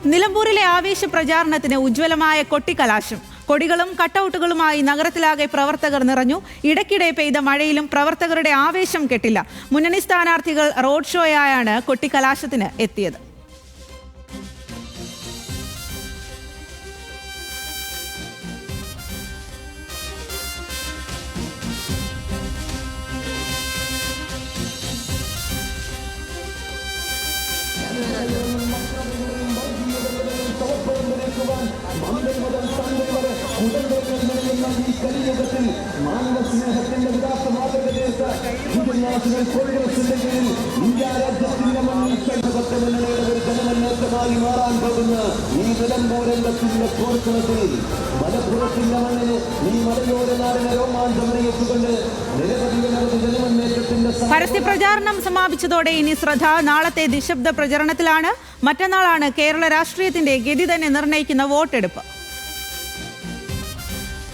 നിലമ്പൂരിലെ ആവേശ പ്രചാരണത്തിന് ഉജ്ജ്വലമായ കൊട്ടിക്കലാശം. കൊടികളും കട്ടൌട്ടുകളുമായി നഗരത്തിലാകെ പ്രവർത്തകർ നിറഞ്ഞു. ഇടയ്ക്കിടെ പെയ്ത മഴയിലും പ്രവർത്തകരുടെ ആവേശം കെട്ടില്ല. മുന്നണി സ്ഥാനാർത്ഥികൾ റോഡ് ഷോയായാണ് കൊട്ടിക്കലാശത്തിന് എത്തിയത്. മാറാൻ പോകുന്ന ഈ നിലമ്പൂരംഗത്തിന്റെ പ്രവർത്തനത്തിൽ മലപ്പുറത്തിന്റെ മണ്ണിന് ഈ മലയോര നാടിനെ രോമാഞ്ചമറിയിച്ചുകൊണ്ട് നിരവധി ജനമുന്നേറ്റത്തിന്റെ പരസ്യപ്രചാരണം സമാപിച്ചതോടെ ഇനി ശ്രദ്ധ നാളത്തെ നിശബ്ദ പ്രചരണത്തിലാണ്. മറ്റന്നാളാണ് കേരള രാഷ്ട്രീയത്തിന്റെ ഗതി തന്നെ നിർണ്ണയിക്കുന്ന വോട്ടെടുപ്പ്.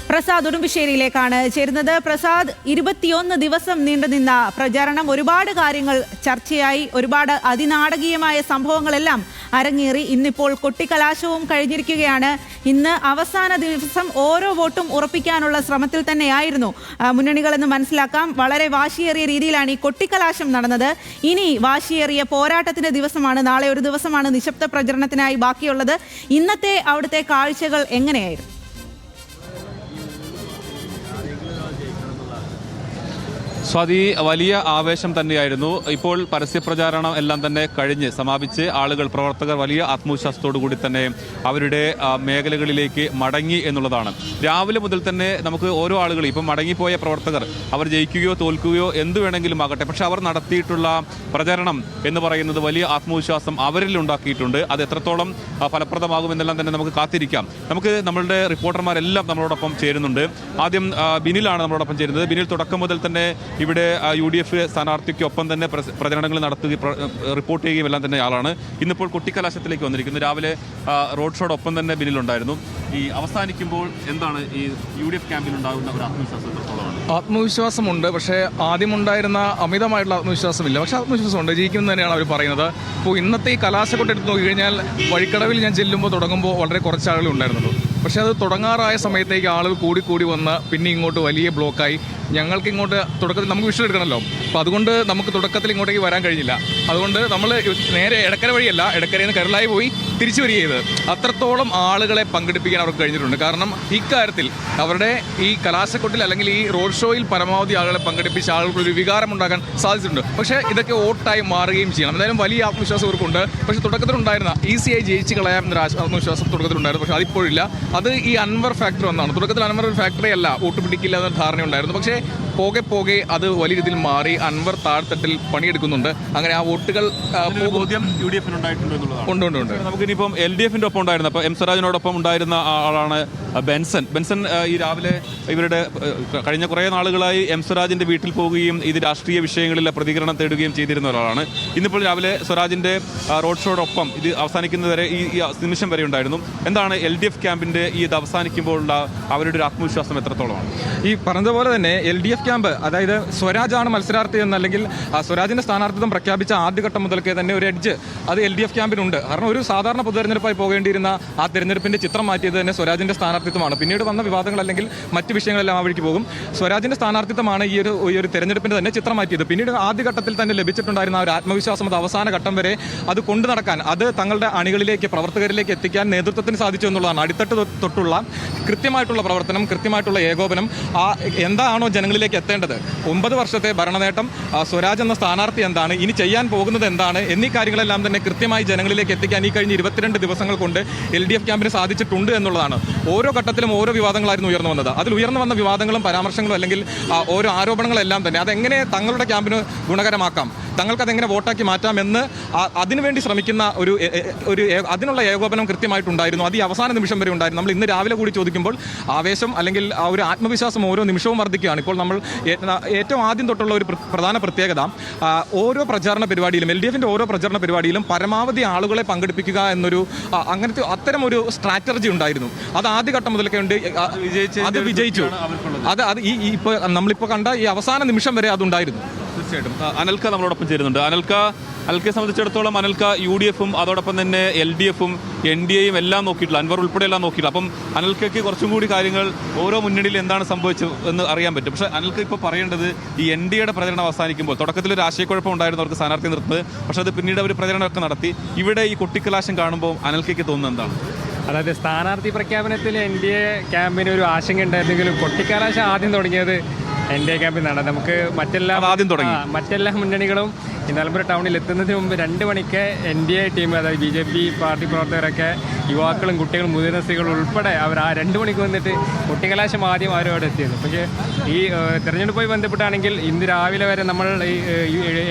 പ്രസാദ് ഉടുമ്പശ്ശേരിയിലേക്കാണ് ചേരുന്നത്. പ്രസാദ്, 21 ദിവസം നീണ്ടുനിന്ന പ്രചാരണം, ഒരുപാട് കാര്യങ്ങൾ ചർച്ചയായി, ഒരുപാട് അതിനാടകീയമായ സംഭവങ്ങളെല്ലാം അരങ്ങേറി. ഇന്നിപ്പോൾ കൊട്ടിക്കലാശവും കഴിഞ്ഞിരിക്കുകയാണ്. ഇന്ന് അവസാന ദിവസം ഓരോ വോട്ടും ഉറപ്പിക്കാനുള്ള ശ്രമത്തിൽ തന്നെയായിരുന്നു മുന്നണികളെന്ന് മനസ്സിലാക്കാം. വളരെ വാശിയേറിയ രീതിയിലാണ് ഈ കൊട്ടിക്കലാശം നടന്നത്. ഇനി വാശിയേറിയ പോരാട്ടത്തിന്റെ ദിവസമാണ്. നാളെ ഒരു ദിവസമാണ് നിശബ്ദ പ്രചരണത്തിനായി ബാക്കിയുള്ളത്. ഇന്നത്തെ അവിടുത്തെ കാഴ്ചകൾ എങ്ങനെയായിരുന്നു? സ്വാതി, വലിയ ആവേശം തന്നെയായിരുന്നു. ഇപ്പോൾ പരസ്യപ്രചാരണം എല്ലാം തന്നെ കഴിഞ്ഞ് സമാപിച്ച് പ്രവർത്തകർ വലിയ ആത്മവിശ്വാസത്തോടു കൂടി തന്നെ അവരുടെ മേഖലകളിലേക്ക് മടങ്ങി എന്നുള്ളതാണ്. രാവിലെ മുതൽ തന്നെ നമുക്ക് ഓരോ ആളുകളും ഇപ്പം മടങ്ങിപ്പോയ പ്രവർത്തകർ അവർ ജയിക്കുകയോ തോൽക്കുകയോ എന്തു വേണമെങ്കിലും ആകട്ടെ, പക്ഷെ അവർ നടത്തിയിട്ടുള്ള പ്രചരണം എന്ന് പറയുന്നത് വലിയ ആത്മവിശ്വാസം അവരിൽ ഉണ്ടാക്കിയിട്ടുണ്ട്. അത് എത്രത്തോളം ഫലപ്രദമാകുമെന്നെല്ലാം തന്നെ നമുക്ക് കാത്തിരിക്കാം. നമുക്ക് നമ്മളുടെ റിപ്പോർട്ടർമാരെല്ലാം നമ്മളോടൊപ്പം ചേരുന്നുണ്ട്. ആദ്യം ബിനിലാണ് നമ്മളോടൊപ്പം ചേരുന്നത്. ബിനിൽ തുടക്കം മുതൽ തന്നെ ഇവിടെ UDF സ്ഥാനാർത്ഥിക്കൊപ്പം തന്നെ പ്രചരണങ്ങൾ നടത്തുകയും റിപ്പോർട്ട് ചെയ്യുകയും എല്ലാം തന്നെ ആളാണ്. ഇന്നിപ്പോൾ കൊട്ടിക്കലാശത്തിലേക്ക് വന്നിരിക്കുന്നത്. രാവിലെ റോഡ് ഷോയുടെ ഒപ്പം തന്നെ ബിനിലുണ്ടായിരുന്നു. ഈ അവസാനിക്കുമ്പോൾ എന്താണ് ഈ UDF ക്യാമ്പിൽ ഉണ്ടാകുന്ന ഒരു ആത്മവിശ്വാസം? ആത്മവിശ്വാസമുണ്ട്, പക്ഷേ ആദ്യമുണ്ടായിരുന്ന അമിതമായിട്ടുള്ള ആത്മവിശ്വാസമില്ല. പക്ഷേ ആത്മവിശ്വാസമുണ്ട്, ജയിക്കുമെന്ന് തന്നെയാണ് അവർ പറയുന്നത്. ഇപ്പോൾ ഇന്നത്തെ ഈ കലാശക്കൊട്ട് എടുത്ത് നോക്കിക്കഴിഞ്ഞാൽ വഴിക്കടവിൽ ഞാൻ തുടങ്ങുമ്പോൾ വളരെ കുറച്ച് ആളുകൾ ഉണ്ടായിരുന്നുള്ളൂ. പക്ഷേ അത് തുടങ്ങാറായ സമയത്തേക്ക് ആളുകൾ കൂടി വന്ന് പിന്നെ ഇങ്ങോട്ട് വലിയ ബ്ലോക്കായി. ഞങ്ങൾക്ക് ഇങ്ങോട്ട് തുടക്കത്തിൽ നമുക്ക് വിഷയം എടുക്കണമല്ലോ, അപ്പോൾ അതുകൊണ്ട് നമുക്ക് തുടക്കത്തിൽ ഇങ്ങോട്ടേക്ക് വരാൻ കഴിഞ്ഞില്ല. അതുകൊണ്ട് നമ്മൾ നേരെ എടക്കര വഴിയല്ല, എടക്കരയിൽ നിന്ന് കരുളായി പോയി തിരിച്ചു വരിക ചെയ്ത്. അത്രത്തോളം ആളുകളെ പങ്കെടുപ്പിക്കാൻ അവർക്ക് കഴിഞ്ഞിട്ടുണ്ട്. കാരണം ഇക്കാര്യത്തിൽ അവരുടെ ഈ കലാശക്കൊട്ടിൽ അല്ലെങ്കിൽ ഈ റോഡ് ഷോയിൽ പരമാവധി ആളുകളെ പങ്കെടുപ്പിച്ച് ആളുകൾക്കൊരു വികാരം ഉണ്ടാക്കാൻ സാധിച്ചിട്ടുണ്ട്. പക്ഷേ ഇതൊക്കെ വോട്ടായി മാറുകയും ചെയ്യണം. എന്തായാലും വലിയ ആത്മവിശ്വാസം ഇവർക്കുണ്ട്. പക്ഷേ തുടക്കത്തിലുണ്ടായിരുന്ന ഈസിയായി ജയിച്ച് കളയാം എന്നൊരു ആത്മവിശ്വാസം തുടക്കത്തിലുണ്ടായിരുന്നു. പക്ഷേ അതിപ്പോഴില്ല. അത് ഈ അൻവർ ഫാക്ടർ ഒന്നാണ്. തുടക്കത്തിൽ അൻവർ ഒരു ഫാക്ടറി അല്ല, വോട്ട് പിടിക്കില്ല എന്നൊരു ധാരണയുണ്ടായിരുന്നു. പക്ഷേ പോകെ അത് വലിയ രീതിയിൽ മാറി. അൻവർ താഴ്ത്തട്ടിൽ പണിയെടുക്കുന്നുണ്ട്. അങ്ങനെ ആ വോട്ടുകൾ ഉണ്ട്. നമുക്കിനിയിപ്പം LDFിന്റെ ഒപ്പം ഉണ്ടായിരുന്ന, അപ്പോൾ M സ്വരാജിനോടൊപ്പം ഉണ്ടായിരുന്ന ആളാണ് ബെൻസൺ. ഈ രാവിലെ ഇവരുടെ കഴിഞ്ഞ കുറേ നാളുകളായി M സ്വരാജിന്റെ വീട്ടിൽ പോവുകയും ഇത് രാഷ്ട്രീയ വിഷയങ്ങളിൽ പ്രതികരണം തേടുകയും ചെയ്തിരുന്ന ഒരാളാണ്. ഇന്നിപ്പോൾ രാവിലെ സ്വരാജിന്റെ റോഡ് ഷോയോടൊപ്പം ഇത് അവസാനിക്കുന്നതുവരെ ഈ നിമിഷം വരെ ഉണ്ടായിരുന്നു. എന്താണ് LDF ക്യാമ്പിന്റെ ഈ ഇത് അവസാനിക്കുമ്പോഴുള്ള അവരുടെ ഒരു ആത്മവിശ്വാസം എത്രത്തോളമാണ്? ഈ പറഞ്ഞതുപോലെ തന്നെ LDF ക്യാമ്പ്, അതായത് സ്വരാജാണ് മത്സരാർത്ഥി എന്നല്ലെങ്കിൽ സ്വരാജിന്റെ സ്ഥാനാർത്ഥിത്വം പ്രഖ്യാപിച്ച ആദ്യഘട്ടം മുതൽക്കേ തന്നെ ഒരു എഡ്ജ് അത് LDF ക്യാമ്പിനുണ്ട്. കാരണം ഒരു സാധാരണ പൊതുതെരഞ്ഞെടുപ്പായി പോകേണ്ടിയിരുന്ന ആ തെരഞ്ഞെടുപ്പിന്റെ ചിത്രം മാറ്റിയത് തന്നെ സ്വരാജിന്റെ സ്ഥാനാർത്ഥിത്വമാണ്. പിന്നീട് വന്ന വിവാദങ്ങൾ അല്ലെങ്കിൽ മറ്റ് വിഷയങ്ങളെല്ലാം ആ വഴിക്ക് പോകും. സ്വരാജിന്റെ സ്ഥാനാർത്ഥിത്വമാണ് ഈ ഒരു തെരഞ്ഞെടുപ്പിന്റെ തന്നെ ചിത്രം മാറ്റിയത്. പിന്നീട് ആദ്യഘട്ടത്തിൽ തന്നെ ലഭിച്ചിട്ടുണ്ടായിരുന്ന ഒരു ആത്മവിശ്വാസം അത് അവസാന ഘട്ടം വരെ അത് കൊണ്ടു നടക്കാൻ, അത് തങ്ങളുടെ അണികളിലേക്ക് പ്രവർത്തകരിലേക്ക് എത്തിക്കാൻ നേതൃത്വത്തിന് സാധിച്ചു എന്നുള്ളതാണ്. അടിത്തട്ട് തൊട്ടുള്ള കൃത്യമായിട്ടുള്ള പ്രവർത്തനം, കൃത്യമായിട്ടുള്ള ഏകോപനം, എന്താണോ ജനങ്ങളിലേക്ക് എത്തേണ്ടത്, 9 വർഷത്തെ ഭരണനേട്ടം, സ്വരാജ് എന്ന സ്ഥാനാർത്ഥി എന്താണ്, ഇനി ചെയ്യാൻ പോകുന്നത് എന്താണ് എന്നീ കാര്യങ്ങളെല്ലാം തന്നെ കൃത്യമായി ജനങ്ങളിലേക്ക് എത്തിക്കാൻ ഈ കഴിഞ്ഞ 22 ദിവസങ്ങൾ കൊണ്ട് LDF ക്യാമ്പിന് സാധിച്ചിട്ടുണ്ട് എന്നുള്ളതാണ്. ഓരോ ഘട്ടത്തിലും ഓരോ വിവാദങ്ങളായിരുന്നു ഉയർന്നു വന്നത്. അതിൽ ഉയർന്നു വന്ന വിവാദങ്ങളും പരാമർശങ്ങളും അല്ലെങ്കിൽ ഓരോ ആരോപണങ്ങളെല്ലാം തന്നെ അതെങ്ങനെ തങ്ങളുടെ ക്യാമ്പിന് ഗുണകരമാക്കാം, തങ്ങൾക്കതെങ്ങനെ വോട്ടാക്കി മാറ്റാമെന്ന് അതിനുവേണ്ടി ശ്രമിക്കുന്ന അതിനുള്ള ഏകോപനം കൃത്യമായിട്ടുണ്ടായിരുന്നു. അത് ഈ അവസാന നിമിഷം വരെ ഉണ്ടായിരുന്നു. നമ്മൾ ഇന്ന് രാവിലെ കൂടി ചോദിക്കുമ്പോൾ ആവേശം അല്ലെങ്കിൽ ആ ഒരു ആത്മവിശ്വാസം ഓരോ നിമിഷവും വർദ്ധിക്കുകയാണ്. ഇപ്പോൾ നമ്മൾ ഏറ്റവും ആദ്യം തൊട്ടുള്ള ഒരു പ്രധാന പ്രത്യേകത, ഓരോ പ്രചാരണ പരിപാടിയിലും LDFിൻ്റെ ഓരോ പ്രചാരണ പരിപാടിയിലും പരമാവധി ആളുകളെ പങ്കെടുപ്പിക്കുക എന്നൊരു അത്തരം ഒരു സ്ട്രാറ്റജി ഉണ്ടായിരുന്നു. അത് ആദ്യഘട്ടം മുതലൊക്കെ ഉണ്ട്. അത് വിജയിച്ചു. അത് നമ്മളിപ്പോൾ കണ്ട ഈ അവസാന നിമിഷം വരെ അതുണ്ടായിരുന്നു. തീർച്ചയായിട്ടും. അനൽക്ക നമ്മളോടൊപ്പം ചേരുന്നുണ്ട്. അനൽക്ക, അനിൽക്കെ സംബന്ധിച്ചിടത്തോളം അനിൽക്ക UDF-ഉം അതോടൊപ്പം തന്നെ LDF-ഉം NDA-യും എല്ലാം നോക്കിയിട്ടില്ല, അൻവർ ഉൾപ്പെടെ എല്ലാം നോക്കിയിട്ടില്ല. അപ്പം അനിൽക്കയ്ക്ക് കുറച്ചും കൂടി കാര്യങ്ങൾ ഓരോ മുന്നണിയിൽ എന്താണ് സംഭവിച്ചത് എന്ന് അറിയാൻ പറ്റും. പക്ഷേ അനിൽക്ക ഇപ്പോൾ പറയേണ്ടത് ഈ NDA-യുടെ പ്രചരണം അവസാനിക്കുമ്പോൾ തുടക്കത്തിൽ ഒരു ആശയക്കുഴപ്പം ഉണ്ടായിരുന്നു അവർക്ക് സ്ഥാനാർത്ഥി നിർത്തുന്നത്. പക്ഷേ അത് പിന്നീട് അവർ പ്രചരണമൊക്കെ നടത്തി. ഇവിടെ ഈ കൊട്ടിക്കലാശം കാണുമ്പോൾ അനിൽക്കയ്ക്ക് തോന്നുന്നത് എന്താണ്? അതായത് സ്ഥാനാർത്ഥി പ്രഖ്യാപനത്തിൽ NDA ക്യാമ്പിന് ഒരു ആശങ്ക ഉണ്ടായിരുന്നെങ്കിലും കൊട്ടിക്കലാശം ആദ്യം തുടങ്ങിയത് NDA ക്യാമ്പിൽ നിന്നാണ്. നമുക്ക് മറ്റെല്ലാ മുന്നണികളും ഈ നിലമ്പൂർ ടൗണിൽ എത്തുന്നതിന് മുമ്പ് 2 മണിക്ക് NDA ടീം, അതായത് BJP പാർട്ടി പ്രവർത്തകരൊക്കെ യുവാക്കളും കുട്ടികളും മുതിർന്ന സ്ത്രീകളും ഉൾപ്പെടെ അവർ ആ 2 മണിക്ക് വന്നിട്ട് കൊട്ടിക്കലാശം ആദ്യം അവരും അവിടെ എത്തിയത്. പക്ഷേ ഈ തെരഞ്ഞെടുപ്പുമായി ബന്ധപ്പെട്ടാണെങ്കിൽ ഇന്ന് രാവിലെ വരെ നമ്മൾ ഈ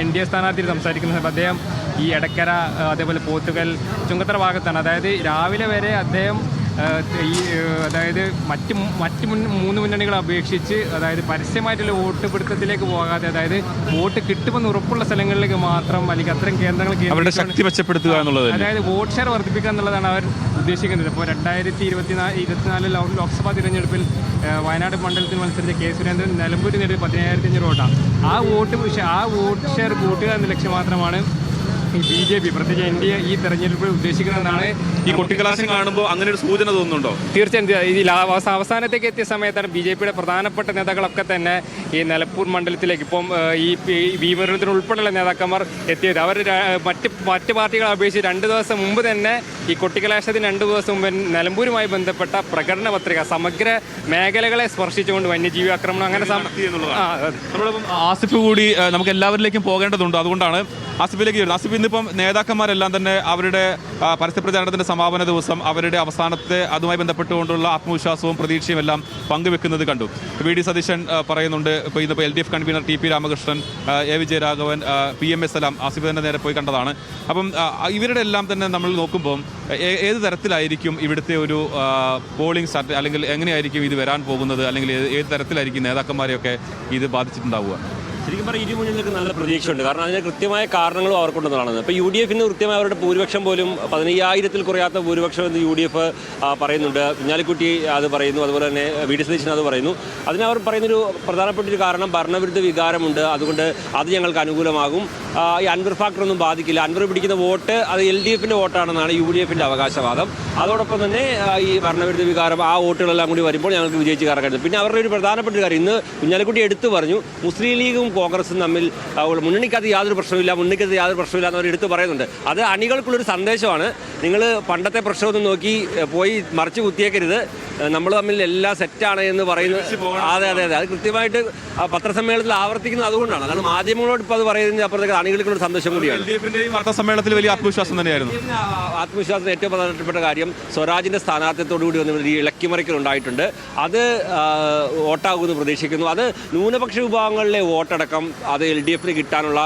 NDA സ്ഥാനാർത്ഥി സംസാരിക്കുന്ന അദ്ദേഹം ഈ എടക്കര, അതേപോലെ പോത്തുകൽ, ചുങ്കത്തറ ഭാഗത്താണ്. അതായത് രാവിലെ വരെ അദ്ദേഹം അതായത് മറ്റ് 3 മുന്നണികളെ അപേക്ഷിച്ച് അതായത് പരസ്യമായിട്ടുള്ള വോട്ട് പിടുത്തത്തിലേക്ക് പോകാതെ, അതായത് വോട്ട് കിട്ടുമെന്ന് ഉറപ്പുള്ള സ്ഥലങ്ങളിലേക്ക് മാത്രം, അല്ലെങ്കിൽ അത്തരം കേന്ദ്രങ്ങൾ ശക്തി മെച്ചപ്പെടുത്തുക എന്നുള്ളത്, അതായത് വോട്ട് ഷെയർ വർദ്ധിപ്പിക്കുക എന്നുള്ളതാണ് അവർ ഉദ്ദേശിക്കുന്നത്. ഇപ്പോൾ 2024 ലോക്സഭാ തിരഞ്ഞെടുപ്പിൽ വയനാട് മണ്ഡലത്തിൽ മത്സരിച്ച കെ സുരേന്ദ്രൻ നിലമ്പൂരിൽ നേടിയ 15,500 വോട്ടാണ്. ആ വോട്ട് ഷെയർ കൂട്ടുക എന്ന ലക്ഷ്യം മാത്രമാണ് ഈ BJP, പ്രത്യേകിച്ച് NDA ഈ തെരഞ്ഞെടുപ്പിൽ ഉദ്ദേശിക്കുന്നതെന്നാണ് ഈ കൊട്ടിക്കലാശം കാണുമ്പോൾ അങ്ങനെ ഒരു സൂചന തോന്നുന്നുണ്ടോ? തീർച്ചയായും. ഈ അവസാനത്തേക്ക് എത്തിയ സമയത്താണ് BJPയുടെ പ്രധാനപ്പെട്ട നേതാക്കളൊക്കെ തന്നെ ഈ നിലമ്പൂർ മണ്ഡലത്തിലേക്ക്, ഇപ്പം ഈ മുരളീധരൻ ഉൾപ്പെടെയുള്ള നേതാക്കന്മാർ എത്തിയത്. അവർ മറ്റ് പാർട്ടികളെ അപേക്ഷിച്ച് 2 ദിവസം മുമ്പ് തന്നെ ഈ കൊട്ടിക്കലാശത്തിന് 2 ദിവസം മുമ്പ് നിലമ്പൂരുമായി ബന്ധപ്പെട്ട പ്രകടന പത്രിക സമഗ്ര മേഖലകളെ സ്പർശിച്ചുകൊണ്ട് വന്യജീവി ആക്രമണം അങ്ങനെ ആസിഫ് കൂടി നമുക്ക് എല്ലാവരിലേക്കും പോകേണ്ടതുണ്ട്. അതുകൊണ്ടാണ് ആസിഫിലേക്ക് വരുന്നത്. ആസിഫ്, ഇന്നിപ്പം നേതാക്കന്മാരെല്ലാം തന്നെ അവരുടെ പരസ്യ പ്രചാരണത്തിൻ്റെ സമാപന ദിവസം അവരുടെ അവസാനത്തെ അതുമായി ബന്ധപ്പെട്ടുകൊണ്ടുള്ള ആത്മവിശ്വാസവും പ്രതീക്ഷയും എല്ലാം പങ്കുവെക്കുന്നത് കണ്ടു. VD സതീശൻ പറയുന്നുണ്ട്, ഇപ്പോൾ ഇന്നിപ്പോൾ LDF convener TP Ramakrishnan, A Vijayaraghavan, PMS എല്ലാം ആസിഫ് തന്നെ നേരെ പോയി കണ്ടതാണ്. അപ്പം ഇവരുടെ എല്ലാം തന്നെ നമ്മൾ നോക്കുമ്പോൾ ഏത് തരത്തിലായിരിക്കും ഇവിടുത്തെ ഒരു പോളിംഗ് സ്റ്റാർട്ട്, അല്ലെങ്കിൽ എങ്ങനെയായിരിക്കും ഇത് വരാൻ പോകുന്നത്, അല്ലെങ്കിൽ ഏത് തരത്തിലായിരിക്കും നേതാക്കന്മാരെയൊക്കെ ഇത് ബാധിച്ചിട്ടുണ്ടാവുക? ശരിക്കും പറഞ്ഞാൽ ഇരുമുന്നണികൾക്ക് നല്ല പ്രതീക്ഷയുണ്ട്. കാരണം അതിന് കൃത്യമായ കാരണങ്ങളും അവർക്കുണ്ടെന്നുള്ളതാണ്. ഇപ്പോൾ UDF-ന് കൃത്യമായ അവരുടെ ഭൂരിപക്ഷം പോലും 15,000-ൽ കുറയാത്ത ഭൂരിപക്ഷം എന്ന് UDF പറയുന്നുണ്ട്. കുഞ്ഞാലിക്കുട്ടി അത് പറയുന്നു, അതുപോലെ തന്നെ VD സതീശൻ അത് പറയുന്നു. അതിനവർ പറയുന്നൊരു പ്രധാനപ്പെട്ടൊരു കാരണം ഭരണവിരുദ്ധ വികാരമുണ്ട്, അതുകൊണ്ട് അത് ഞങ്ങൾക്ക് അനുകൂലമാകും. ഈ അൻവർ ഫാക്ടറൊന്നും ബാധിക്കില്ല. അൻവർ പിടിക്കുന്ന വോട്ട് അത് LDF-ന്റെ വോട്ടാണെന്നാണ് UDF-ന്റെ അവകാശവാദം. അതോടൊപ്പം തന്നെ ഈ ഭരണവിരുദ്ധ വികാരം ആ വോട്ടുകളെല്ലാം കൂടി വരുമ്പോൾ ഞങ്ങൾക്ക് വിജയിച്ച് കയറാൻ കഴിയും. പിന്നെ അവരുടെ ഒരു പ്രധാനപ്പെട്ട കാര്യം ഇന്ന് കുഞ്ഞാലിക്കുട്ടി എടുത്തു പറഞ്ഞു, മുസ്ലിം ലീഗും കോൺഗ്രസും തമ്മിൽ മുന്നണിക്കകത്ത് യാതൊരു പ്രശ്നമില്ല എന്ന് അവർ എടുത്തു പറയുന്നുണ്ട്. അത് അണികൾക്കുള്ളൊരു സന്ദേശമാണ്. നിങ്ങൾ പണ്ടത്തെ പ്രശ്നമൊന്നും നോക്കി പോയി മറിച്ച് കുത്തിയേക്കരുത്, നമ്മൾ തമ്മിൽ എല്ലാം സെറ്റാണ് എന്ന് പറയുന്നത്. അതെ, അത് കൃത്യമായിട്ട് പത്രസമ്മേളനത്തിൽ ആവർത്തിക്കുന്നത് അതുകൊണ്ടാണ്. അതാണ് മാധ്യമങ്ങളോട് ഇപ്പോൾ അത് പറയുന്നത്. അപ്പുറത്തേക്ക് അണികൾക്കുള്ള സന്ദേശം കൂടിയാണ്. വാർത്താസമ്മേളനത്തിൽ വലിയ ആത്മവിശ്വാസം തന്നെയായിരുന്നു. ആത്മവിശ്വാസത്തിന് ഏറ്റവും പ്രധാനപ്പെട്ട കാര്യം സ്വരാജിന്റെ സ്ഥാനാർത്ഥിത്വത്തോടുകൂടി വന്ന് ഇളക്കിമറിക്കലുണ്ടായിട്ടുണ്ട്. അത് വോട്ടാകുമെന്ന് പ്രതീക്ഷിക്കുന്നു. അത് ന്യൂനപക്ഷ വിഭാഗങ്ങളിലെ വോട്ടടക്കം അത് LDF-ന് കിട്ടാനുള്ള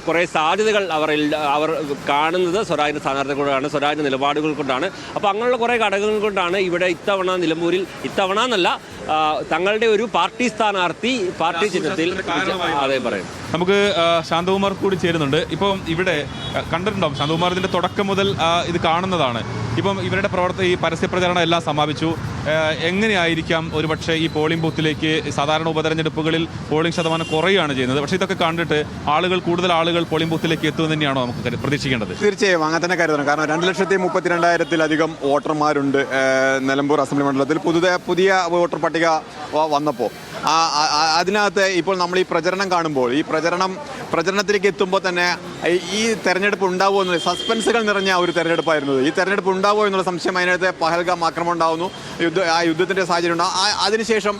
കുറേ സാധ്യതകൾ അവർ കാണുന്നത് സ്വരാജിന്റെ സ്ഥാനാർത്ഥി കൊണ്ടാണ്, സ്വരാജിന്റെ നിലപാടുകൾ കൊണ്ടാണ്. അപ്പോൾ അങ്ങനെയുള്ള കുറേ ഘടകങ്ങൾ കൊണ്ടാണ് ഇവിടെ നിലമ്പൂരിൽ എന്നല്ല തങ്ങളുടെ ഒരു പാർട്ടി സ്ഥാനാർത്ഥി പാർട്ടി ചിഹ്നത്തിൽ അതേ പറയും. നമുക്ക് ശാന്തകുമാർ കൂടി ചേരുന്നുണ്ട്. ഇപ്പം ഇവിടെ കണ്ടിട്ടുണ്ടാവും, ശാന്തകുമാർ ഇതിൻ്റെ തുടക്കം മുതൽ ഇത് കാണുന്നതാണ്. ഇപ്പം ഇവരുടെ ഈ പരസ്യ പ്രചരണം എല്ലാം സമാപിച്ചു. എങ്ങനെയായിരിക്കാം ഒരുപക്ഷെ ഈ പോളിംഗ് ബൂത്തിലേക്ക് സാധാരണ ഉപതെരഞ്ഞെടുപ്പുകളിൽ പോളിംഗ് ശതമാനം കുറയുകയാണ് ചെയ്യുന്നത്, പക്ഷേ ഇതൊക്കെ കണ്ടിട്ട് കൂടുതൽ ആളുകൾ പോളിംഗ് ബൂത്തിലേക്ക് എത്തുമെന്ന് തന്നെയാണോ നമുക്ക് പ്രതീക്ഷിക്കേണ്ടത്? തീർച്ചയായും അങ്ങനെ തന്നെ കരുതണം. കാരണം 2,32,000-ത്തിലധികം വോട്ടർമാരുണ്ട് നിലമ്പൂർ അസംബ്ലി മണ്ഡലത്തിൽ. പുതിയ വോട്ടർ പട്ടിക വന്നപ്പോൾ അതിനകത്ത് ഇപ്പോൾ നമ്മൾ ഈ പ്രചരണം കാണുമ്പോൾ, ഈ പ്രചരണത്തിലേക്ക് എത്തുമ്പോൾ തന്നെ ഈ തെരഞ്ഞെടുപ്പ് ഉണ്ടാവുമോ എന്നുള്ള സസ്പെൻസുകൾ നിറഞ്ഞ ഒരു തെരഞ്ഞെടുപ്പായിരുന്നത്. ഈ തെരഞ്ഞെടുപ്പ് ഉണ്ടാവുമോ എന്നുള്ള സംശയം, അതിനകത്ത് പഹൽഗാം ആക്രമണം ഉണ്ടാകുന്നു, യുദ്ധത്തിൻ്റെ സാഹചര്യം ഉണ്ടാകും. അതിനുശേഷം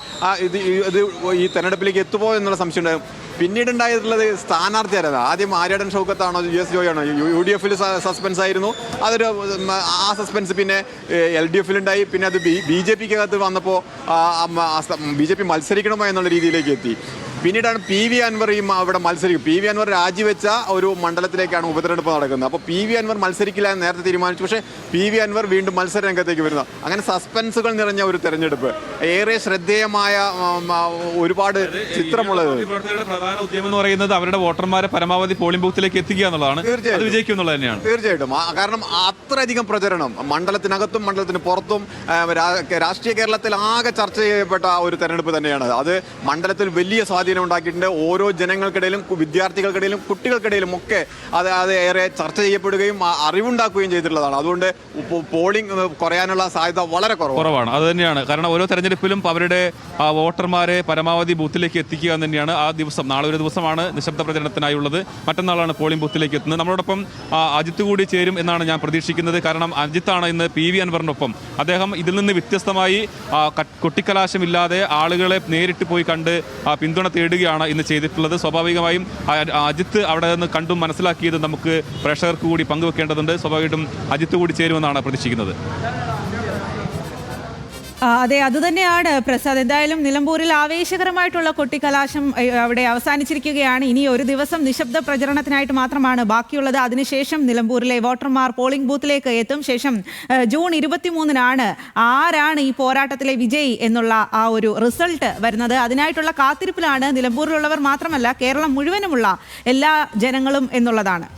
ഈ തെരഞ്ഞെടുപ്പിലേക്ക് എത്തുമോ എന്നുള്ള സംശയം ഉണ്ടാകും. പിന്നീടുണ്ടായിട്ടുള്ളത് സ്ഥാനാർത്ഥിയായിരുന്നു. ആദ്യം ആര്യാടൻ ഷൗക്കത്താണോ US ജോയാണോ? UDF-ൽ സസ്പെൻസ് ആയിരുന്നു. ആ സസ്പെൻസ് പിന്നെ LDF-ലുണ്ടായി. പിന്നെ അത് BJP-ക്കകത്ത് വന്നപ്പോൾ BJP മത്സരിക്കണമോ എന്നുള്ള രീതിയിലേക്ക് എത്തി. പിന്നീടാണ് PV അൻവറും അവിടെ മത്സരിക്കും. PV അൻവർ രാജിവെച്ച ഒരു മണ്ഡലത്തിലേക്കാണ് ഉപതെരഞ്ഞെടുപ്പ് നടക്കുന്നത്. അപ്പോൾ PV അൻവർ മത്സരിക്കില്ല എന്ന് നേരത്തെ തീരുമാനിച്ചു. പക്ഷേ PV അൻവർ വീണ്ടും മത്സര രംഗത്തേക്ക് വരുന്നത്. അങ്ങനെ സസ്പെൻസുകൾ നിറഞ്ഞ ഒരു തെരഞ്ഞെടുപ്പ്, ഏറെ ശ്രദ്ധേയമായ ഒരുപാട് ചിത്രമുള്ളത്. പ്രധാന ഉദ്യമം എന്ന് പറയുന്നത് അവരുടെ വോട്ടർമാരെ പരമാവധി പോളിംഗ് ബൂത്തിലേക്ക് എത്തിക്കുക എന്നുള്ളതാണ്. തീർച്ചയായിട്ടും വിജയിക്കും എന്നുള്ളത് തന്നെയാണ്. തീർച്ചയായിട്ടും. കാരണം അത്രയധികം പ്രചരണം മണ്ഡലത്തിനകത്തും മണ്ഡലത്തിന് പുറത്തും രാഷ്ട്രീയ കേരളത്തിൽ ആകെ ചർച്ച ചെയ്യപ്പെട്ട ഒരു തെരഞ്ഞെടുപ്പ് തന്നെയാണ്. അത് മണ്ഡലത്തിൽ വലിയ സ്വാധീനം സ്വാധീനം ഉണ്ടാക്കിയിട്ടുണ്ട്. ഓരോ ജനങ്ങൾക്കിടയിലും, വിദ്യാർത്ഥികൾക്കിടയിലും, കുട്ടികൾക്കിടയിലും ഒക്കെ അത് ഏറെ ചർച്ച ചെയ്യപ്പെടുകയും അറിവുണ്ടാക്കുകയും ചെയ്തിട്ടുള്ളതാണ്. അതുകൊണ്ട് പോളിംഗ് കുറയാനുള്ള സാധ്യത വളരെ കുറവാണ്. അത് തന്നെയാണ് കാരണം ഓരോ തെരഞ്ഞെടുപ്പിലും അവരുടെ വോട്ടർമാരെ പരമാവധി ബൂത്തിലേക്ക് എത്തിക്കുക എന്ന് തന്നെയാണ് ആ ദിവസം. നാളെ ഒരു ദിവസമാണ് നിശബ്ദ പ്രചരണത്തിനായുള്ളത്, മറ്റന്നാളാണ് പോളിംഗ് ബൂത്തിലേക്ക് എത്തുന്നത്. നമ്മളോടൊപ്പം അജിത്ത് കൂടി ചേരും എന്നാണ് ഞാൻ പ്രതീക്ഷിക്കുന്നത്. കാരണം അജിത്താണ് ഇന്ന് PV അൻവറിനൊപ്പം. അദ്ദേഹം ഇതിൽ നിന്ന് വ്യത്യസ്തമായി കൊട്ടിക്കലാശമില്ലാതെ ആളുകളെ നേരിട്ട് പോയി കണ്ട് പിന്തുണ തേടുകയാണ് ഇന്ന് ചെയ്തിട്ടുള്ളത്. സ്വാഭാവികമായും അജിത്ത് അവിടെ നിന്ന് കണ്ടും മനസ്സിലാക്കിയത് നമുക്ക് പ്രേക്ഷകർക്ക് കൂടി പങ്കുവെക്കേണ്ടതുണ്ട്. സ്വാഭാവികമായിട്ടും അജിത്ത് കൂടി ചേരുമെന്നാണ് പ്രതീക്ഷിക്കുന്നത്. അതെ, അതുതന്നെയാണ് പ്രസാദ്. എന്തായാലും നിലമ്പൂരിൽ ആവേശകരമായിട്ടുള്ള കൊട്ടിക്കലാശം അവിടെ അവസാനിച്ചിരിക്കുകയാണ്. ഇനി ഒരു ദിവസം നിശബ്ദ പ്രചരണത്തിനായിട്ട് മാത്രമാണ് ബാക്കിയുള്ളത്. അതിനുശേഷം നിലമ്പൂരിലെ വോട്ടർമാർ പോളിംഗ് ബൂത്തിലേക്ക് എത്തും. ശേഷം ജൂൺ 23-നാണ് ആരാണ് ഈ പോരാട്ടത്തിലെ വിജയി എന്നുള്ള ആ ഒരു റിസൾട്ട് വരുന്നത്. അതിനായിട്ടുള്ള കാത്തിരിപ്പിലാണ് നിലമ്പൂരിലുള്ളവർ മാത്രമല്ല കേരളം മുഴുവനുമുള്ള എല്ലാ ജനങ്ങളും എന്നുള്ളതാണ്.